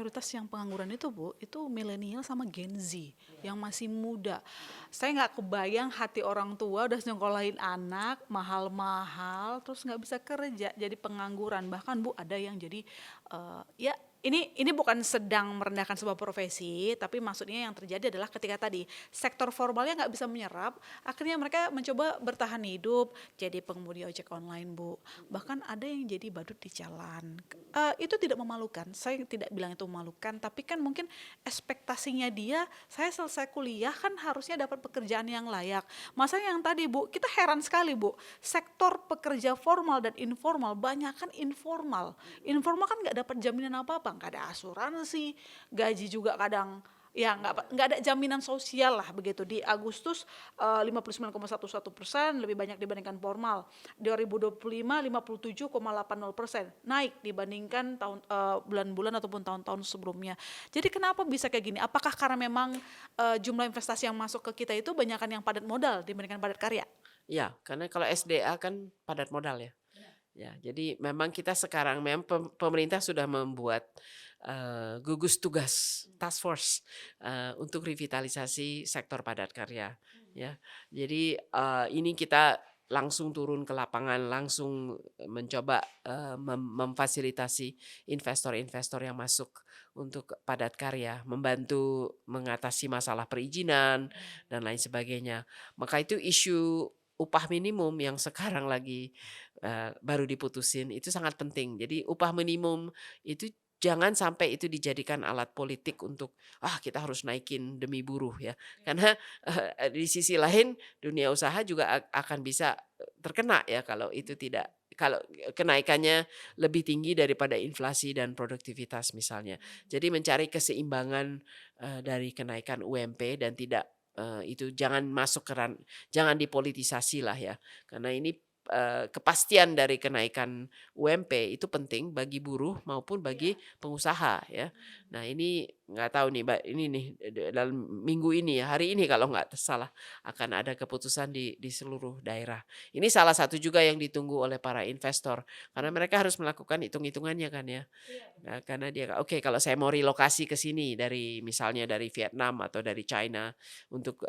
mayoritas yang pengangguran itu Bu, itu milenial sama Gen Z yang masih muda. Saya nggak kebayang hati orang tua udah nyekolahin anak mahal-mahal terus nggak bisa kerja jadi pengangguran. Bahkan Bu ada yang jadi ya ini bukan sedang merendahkan sebuah profesi, tapi maksudnya yang terjadi adalah ketika tadi sektor formalnya nggak bisa menyerap, akhirnya mereka mencoba bertahan hidup jadi pengemudi ojek online Bu. Bahkan ada yang jadi badut di jalan. Itu tidak memalukan, saya tidak bilang itu memalukan, tapi kan mungkin ekspektasinya dia, saya selesai kuliah kan harusnya dapat pekerjaan yang layak. Masa yang tadi Bu, kita heran sekali Bu, sektor pekerja formal dan informal, banyak kan informal. Informal kan nggak dapat jaminan apa-apa, nggak ada asuransi, gaji juga kadang ya nggak ada jaminan sosial lah begitu. Di Agustus 59,11% lebih banyak dibandingkan formal. 2025 57,80% naik dibandingkan tahun bulan-bulan ataupun tahun-tahun sebelumnya. Jadi kenapa bisa kayak gini? Apakah karena memang jumlah investasi yang masuk ke kita itu banyakkan yang padat modal dibandingkan padat karya? Ya, karena kalau SDA kan padat modal ya. Ya, jadi memang kita sekarang memang pemerintah sudah membuat gugus tugas task force untuk revitalisasi sektor padat karya. Ya, jadi ini kita langsung turun ke lapangan, langsung mencoba memfasilitasi investor-investor yang masuk untuk padat karya, membantu mengatasi masalah perizinan dan lain sebagainya. Maka itu isu upah minimum yang sekarang lagi baru diputusin itu sangat penting. Jadi upah minimum itu jangan sampai itu dijadikan alat politik untuk kita harus naikin demi buruh ya. Karena di sisi lain dunia usaha juga akan bisa terkena ya kalau itu tidak kalau kenaikannya lebih tinggi daripada inflasi dan produktivitas misalnya. Jadi mencari keseimbangan dari kenaikan UMP dan tidak itu jangan masuk jangan dipolitisasi lah ya. Karena ini kepastian dari kenaikan UMP itu penting bagi buruh maupun bagi pengusaha ya. Nah ini nggak tahu nih Mbak, ini nih dalam minggu ini ya, hari ini kalau nggak salah akan ada keputusan di seluruh daerah. Ini salah satu juga yang ditunggu oleh para investor karena mereka harus melakukan hitung-hitungannya kan ya. Nah, karena dia oke kalau saya mau relokasi ke sini dari misalnya dari Vietnam atau dari China untuk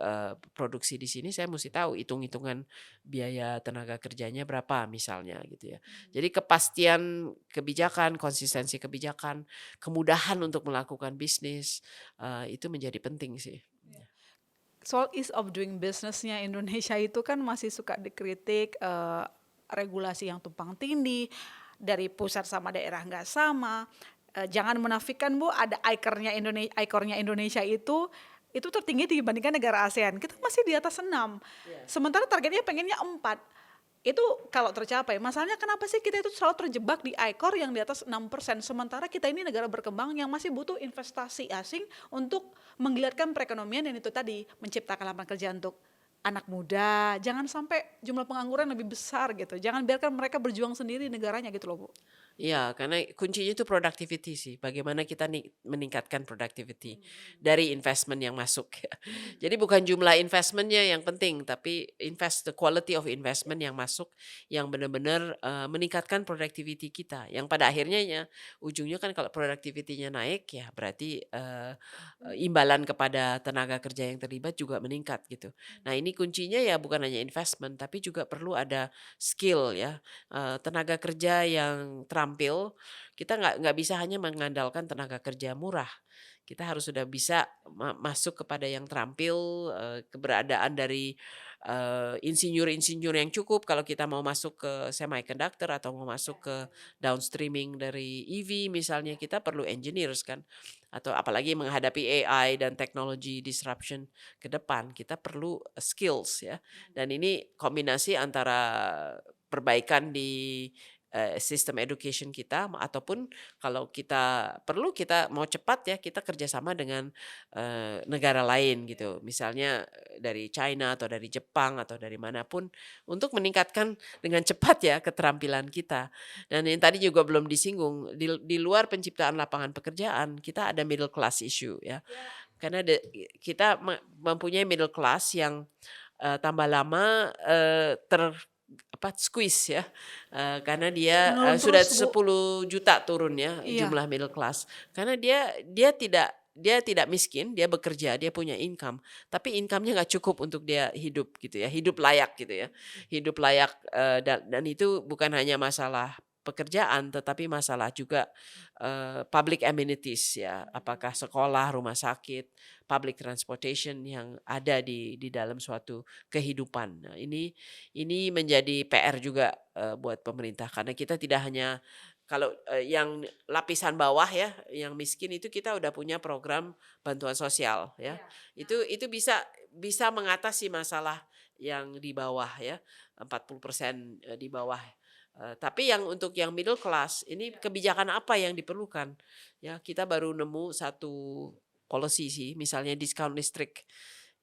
produksi di sini saya mesti tahu hitung-hitungan biaya tenaga kerjanya berapa misalnya gitu ya. Jadi kepastian kebijakan, konsistensi kebijakan, kemudahan untuk melakukan bisnis itu menjadi penting sih. Soal ease of doing business-nya Indonesia itu kan masih suka dikritik regulasi yang tumpang tindih dari pusat sama daerah nggak sama. Jangan menafikan Bu, ada ikornya Indonesia itu tertinggi dibandingkan negara ASEAN. Kita masih di atas 6. Sementara targetnya pengennya 4. Itu kalau tercapai. Masalahnya kenapa sih kita itu selalu terjebak di ICOR yang di atas 6%, sementara kita ini negara berkembang yang masih butuh investasi asing untuk menggilatkan perekonomian yang itu tadi, menciptakan lapangan kerja untuk anak muda. Jangan sampai jumlah pengangguran lebih besar gitu. Jangan biarkan mereka berjuang sendiri negaranya gitu loh Bu. Iya, karena kuncinya itu productivity sih. Bagaimana kita meningkatkan productivity dari investment yang masuk. Jadi bukan jumlah investmentnya yang penting, tapi the quality of investment yang masuk, yang benar-benar meningkatkan productivity kita. Yang pada akhirnya ya ujungnya kan kalau productivity-nya naik ya berarti imbalan kepada tenaga kerja yang terlibat juga meningkat gitu. Nah ini kuncinya ya bukan hanya investment, tapi juga perlu ada skill ya, tenaga kerja yang terampil. Kita nggak bisa hanya mengandalkan tenaga kerja murah. Kita harus sudah bisa masuk kepada yang terampil, keberadaan dari insinyur-insinyur yang cukup kalau kita mau masuk ke semiconductor atau mau masuk ke downstreaming dari EV misalnya, kita perlu engineers kan. Atau apalagi menghadapi AI dan teknologi disruption ke depan, kita perlu skills ya. Dan ini kombinasi antara perbaikan di sistem education kita ataupun kalau kita perlu kita mau cepat ya kita kerjasama dengan negara lain gitu misalnya dari China atau dari Jepang atau dari manapun untuk meningkatkan dengan cepat ya keterampilan kita dan yang tadi juga belum disinggung di luar penciptaan lapangan pekerjaan kita ada middle class issue ya karena kita mempunyai middle class yang tambah lama squeeze ya, karena dia Menurun sudah terus, Bu. 10 juta turun ya Iya, jumlah middle class. Karena dia tidak miskin, dia bekerja, dia punya income, tapi income-nya nggak cukup untuk dia hidup gitu ya, hidup layak gitu ya. Hidup layak, dan itu bukan hanya masalah pekerjaan, tetapi masalah juga, public amenities ya, apakah sekolah, rumah sakit, public transportation yang ada di dalam suatu kehidupan. Nah ini menjadi PR juga, buat pemerintah karena kita tidak hanya kalau, yang lapisan bawah ya, yang miskin itu kita udah punya program bantuan sosial ya. Itu bisa mengatasi masalah yang di bawah ya, 40% di bawah. Tapi yang untuk yang middle class ini kebijakan apa yang diperlukan? Ya, kita baru nemu satu policy sih, misalnya diskon listrik.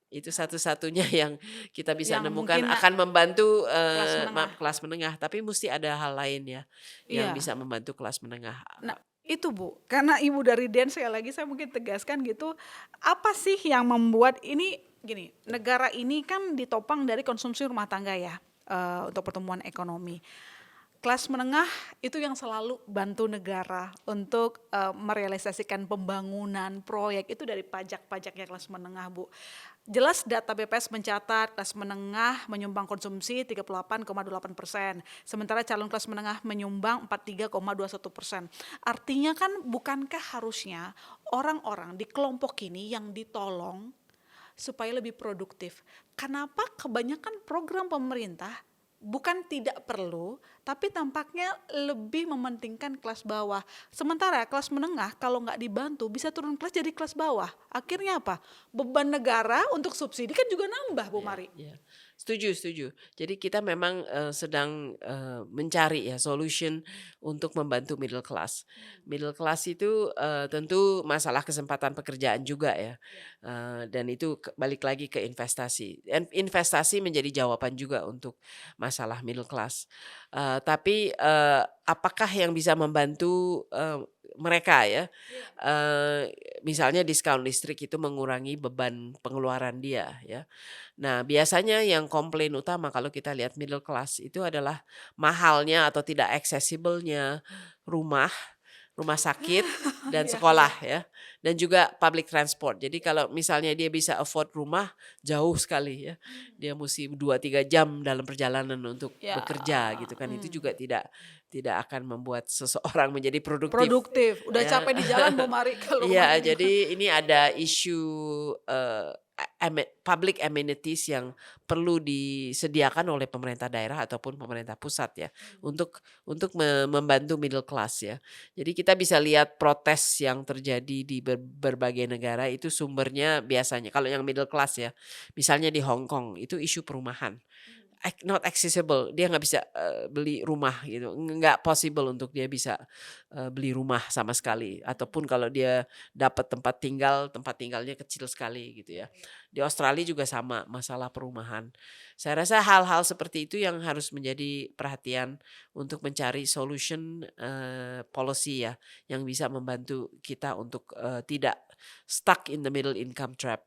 Itu satu-satunya yang kita bisa yang nemukan mungkin akan membantu, kelas menengah. kelas menengah, tapi mesti ada hal lain ya, yang Iya. bisa membantu kelas menengah. Nah, itu Bu, karena Ibu dari dance sekali lagi saya mungkin tegaskan gitu, apa sih yang membuat ini gini, negara ini kan ditopang dari konsumsi rumah tangga ya, untuk pertumbuhan ekonomi. Kelas menengah itu yang selalu bantu negara untuk merealisasikan pembangunan proyek itu dari pajak-pajaknya kelas menengah, Bu. Jelas data BPS mencatat kelas menengah menyumbang konsumsi 38,8%, sementara calon kelas menengah menyumbang 43,21%. Artinya kan bukankah harusnya orang-orang di kelompok ini yang ditolong supaya lebih produktif? Kenapa kebanyakan program pemerintah bukan tidak perlu, tapi tampaknya lebih mementingkan kelas bawah. Sementara kelas menengah kalau nggak dibantu bisa turun kelas jadi kelas bawah. Akhirnya apa? Beban negara untuk subsidi kan juga nambah, Bu Mari. Ya, setuju setuju. Jadi kita memang, sedang, mencari ya solution untuk membantu middle class. Middle class itu, tentu masalah kesempatan pekerjaan juga ya, dan itu balik lagi ke investasi. Dan investasi menjadi jawaban juga untuk masalah middle class. Tapi, apakah yang bisa membantu, mereka ya, misalnya diskon listrik itu mengurangi beban pengeluaran dia ya. Nah, biasanya yang komplain utama kalau kita lihat middle class itu adalah mahalnya atau tidak accessible-nya rumah, rumah sakit, dan Iya, sekolah iya. ya, dan juga public transport. Jadi kalau misalnya dia bisa afford rumah, jauh sekali ya. Dia mesti 2-3 jam dalam perjalanan untuk Ya, bekerja gitu kan. Itu juga tidak tidak akan membuat seseorang menjadi produktif produktif. Udah ya. capek di jalan, Bu Mari, kalau Iya, rumahnya di mana. jadi ini ada isu, eee, public amenities yang perlu disediakan oleh pemerintah daerah ataupun pemerintah pusat ya, untuk membantu middle class ya. Jadi kita bisa lihat protes yang terjadi di berbagai negara itu sumbernya biasanya kalau yang middle class ya, misalnya di Hong Kong itu isu perumahan. Not accessible, dia nggak bisa, beli rumah gitu, nggak possible untuk dia bisa, beli rumah sama sekali, ataupun kalau dia dapat tempat tinggalnya kecil sekali gitu ya. Di Australia juga sama, masalah perumahan. Saya rasa hal-hal seperti itu yang harus menjadi perhatian untuk mencari solution, policy ya, yang bisa membantu kita untuk, tidak stuck in the middle income trap.